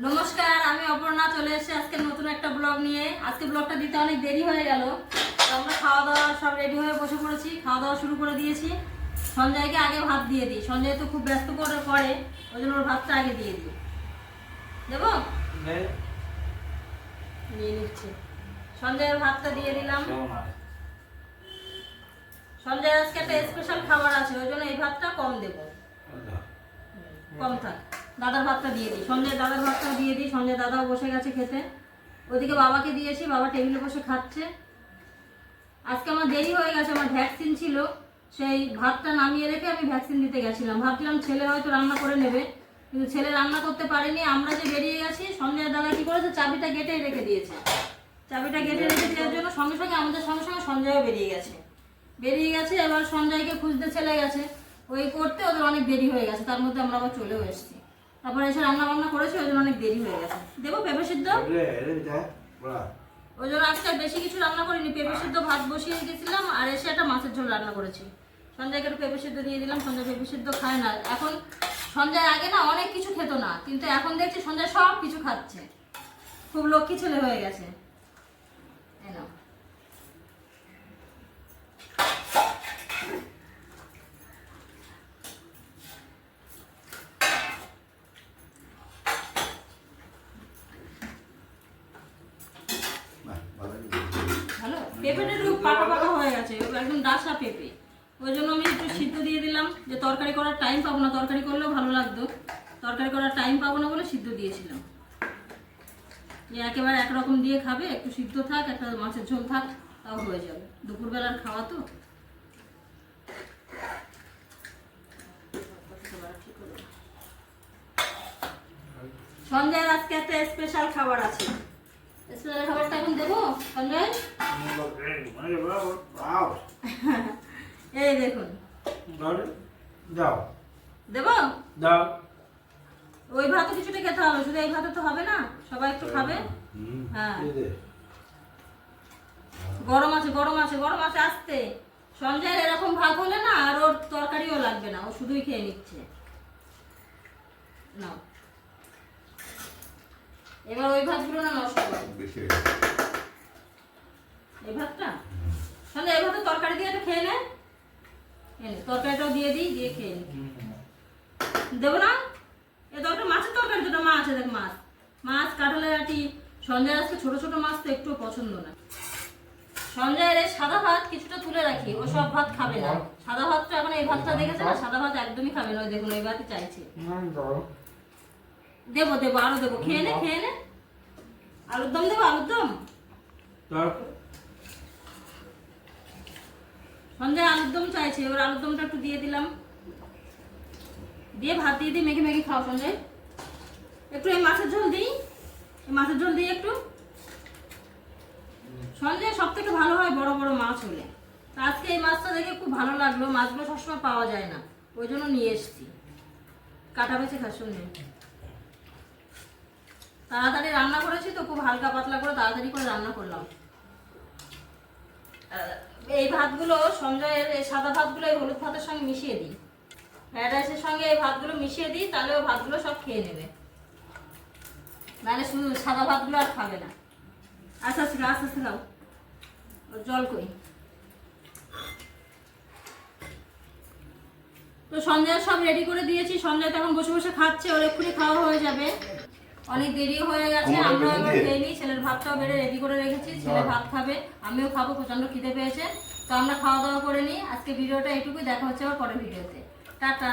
নমস্কার, আমি অপর্ণা চলে এসেছি আজকে নতুন একটা ব্লগ নিয়ে। আজকে ব্লগটা দিতে অনেক দেরি হয়ে গেল। তো আমরা খাওয়া দাওয়া সব রেডি হয়ে বসে পড়েছি, খাওয়া দাওয়া শুরু করে দিয়েছি। সঞ্জয়কে আগে ভাত দিয়ে দিই, সঞ্জয় তো খুব ব্যস্ত করে ওই জন্য ওর ভাতটা আগে দিয়ে দিই। দেবো? নিয়ে নিচ্ছি। সঞ্জয়ের ভাতটা দিয়ে দিলাম। সঞ্জয় আজকে একটা স্পেশাল খাবার আছে, ওই জন্য এই ভাতটা কম দেবো, কম থাক। দাদার ভাতটা দিয়ে দিই, সঞ্জয় দাদার ভাতটা দিয়ে দিই। সঞ্জয় দাদাও বসে গেছে খেতে। ওদিকে বাবাকে দিয়েছি, বাবা টেবিলে বসে খাচ্ছে। আজকে আমার দেরি হয়ে গেছে, আমার ভ্যাকসিন ছিল। সেই ভাতটা নামিয়ে রেখে আমি ভ্যাকসিন দিতে গেছিলাম। ভাবছিলাম ছেলে হয়তো রান্না করে নেবে, কিন্তু ছেলে রান্না করতে পারেনি। আমরা যে বেরিয়ে গেছি, সঞ্জয় দাদা কি করেছে, চাবিটা গেটেই রেখে দিয়েছে। চাবিটা গেটে রেখে দেওয়ার জন্য সঙ্গে সঙ্গে আমাদের সঙ্গে সঙ্গে সঞ্জয়ও বেরিয়ে গেছে। এবার সঞ্জয়কে খুঁজতে চলে গেছে। ওই করতে ওদের অনেক দেরি হয়ে গেছে, তার মধ্যে আমরা আবার চলেও এসেছি। তারপরে এসে রান্না বান্না করেছি, ওই জন্য অনেক দেরি হয়ে গেছে। দেবো পেঁপে সিদ্ধ? ওই জন্য আজকে বেশি কিছু রান্না করিনি, পেঁপে সিদ্ধ ভাত বসিয়ে গেছিলাম, আর এসে একটা মাছের ঝোল রান্না করেছি। সঞ্জয়কে একটু পেঁপে সিদ্ধ দিয়ে দিলাম। সঞ্জয় পেঁপে সিদ্ধ খায় না এখন। সঞ্জয় আগে না অনেক কিছু খেত না, কিন্তু এখন দেখছি সঞ্জয় সব কিছু খাচ্ছে। খুব লক্ষ্মী ছেলে হয়ে গেছে। ভালো পেঁপেটা একটু পাকা পাকা হয়ে গেছে, একদম ডাসা পেঁপে। ওই জন্য আমি একটু সিদ্ধ দিয়ে দিলাম, যে তরকারি করার টাইম পাবো না। তরকারি করলেও ভালো লাগতো, তরকারি করার টাইম পাবো না বলে সিদ্ধ দিয়েছিলাম। যে একেবারে একরকম দিয়ে খাবে, একটু সিদ্ধ থাক, একটা মাছের ঝোল থাক, তাও হয়ে যাবে। দুপুরবেলার খাওয়া তো। সঞ্জয়ের আজকে একটা স্পেশাল খাবার আছে। স্পেশাল খাবারটা এখন দেবো সঞ্জয়? এই দেখুন, দাও দেবো? দাও। ওই ভাত কিছুটা খেতে হবে, শুধু এই ভাতে তো হবে না, সবাই একটু খাবে। হ্যাঁ, গরম আছে গরম আছে গরম আছে আসতে। সঞ্জয়ের এরকম ভাত হলে না আর ওর তরকারিও লাগবে না, ও শুধুই খেয়ে নিচ্ছে। নাও, এবার ওই ভাতগুলো না নষ্ট করো। এই ভাতটা সঞ্জয়, এই ভাতে তরকারি দিয়ে একটু খেয়ে নে। তরকারিটাও দিয়ে দিই, দিয়ে খেয়ে নি। দেবো না? এ তো একটা মাছের তরকারি, দুটো মাছ আছে, দেখ মাছ, মাছ কাঁঠালের আটি। সঞ্জয় আজকে ছোট ছোট মাছ তো একটু পছন্দ না। সঞ্জয়ের এই সাদা ভাত কিছুটা তুলে রাখি, ও সব ভাত খাবে না। সাদা ভাতটা এখন, এই ভাতটা দেখেছে না, সাদা ভাত একদমই খাবে না। ওই দেখুন, ওই ভাতই চাইছে। দেবো দেবো, আরো দেবো, খেয়ে নে খেয়ে নে। আলুর দম দেবো, আলুর দম। সঞ্জয় আলুর দম চাইছে, ওর আলুর দমটা একটু দিয়ে দিলাম। দিয়ে ভাত দিয়ে দিই, মেখে মেখে খাও সঞ্জয়। একটু এই মাছের ঝোল দিই, মাছের ঝোল দিই একটু। সঞ্জয় সব থেকে ভালো হয় বড় বড় মাছ হলে। আজকে এই মাছটা দেখে খুব ভালো লাগলো, মাছগুলো সবসময় পাওয়া যায় না, ওই জন্য নিয়ে এসছি। কাটা বেছে খাস সঞ্জয়। তাড়াতাড়ি রান্না করেছি তো, খুব হালকা পাতলা করে তাড়াতাড়ি করে রান্না করলাম। এই ভাতগুলো সঞ্জয়ের, এই সাদা ভাতগুলো এই হলুদ ভাতের সঙ্গে মিশিয়ে দিই, ফ্রাইড রাইসের সঙ্গে এই ভাতগুলো মিশিয়ে দিই, তাহলে ও ভাতগুলো সব খেয়ে নেবে। নাহলে শুধু সাদা ভাতগুলো আর খাবে না। আস্তে আস্তে আস্তে আস্তে খাও, ওর জল কই। তো সঞ্জয় সব রেডি করে দিয়েছি, সঞ্জয় তখন বসে বসে খাচ্ছে, ওর এক্ষুনি খাওয়া হয়ে যাবে। অনেক দেরি হয়ে গেছে, আমরা এবার খেয়ে নিই। ছেলের ভাতটাও বেড়ে রেডি করে রেখেছি, ছেলে ভাত খাবে, আমিও খাবো, প্রচন্ড খিদে পেয়েছে। তো আমরা খাওয়া দাওয়া করে নিই। আজকে ভিডিওটা এইটুকুই, দেখা হচ্ছে আবার পরের ভিডিওতে। টাটা।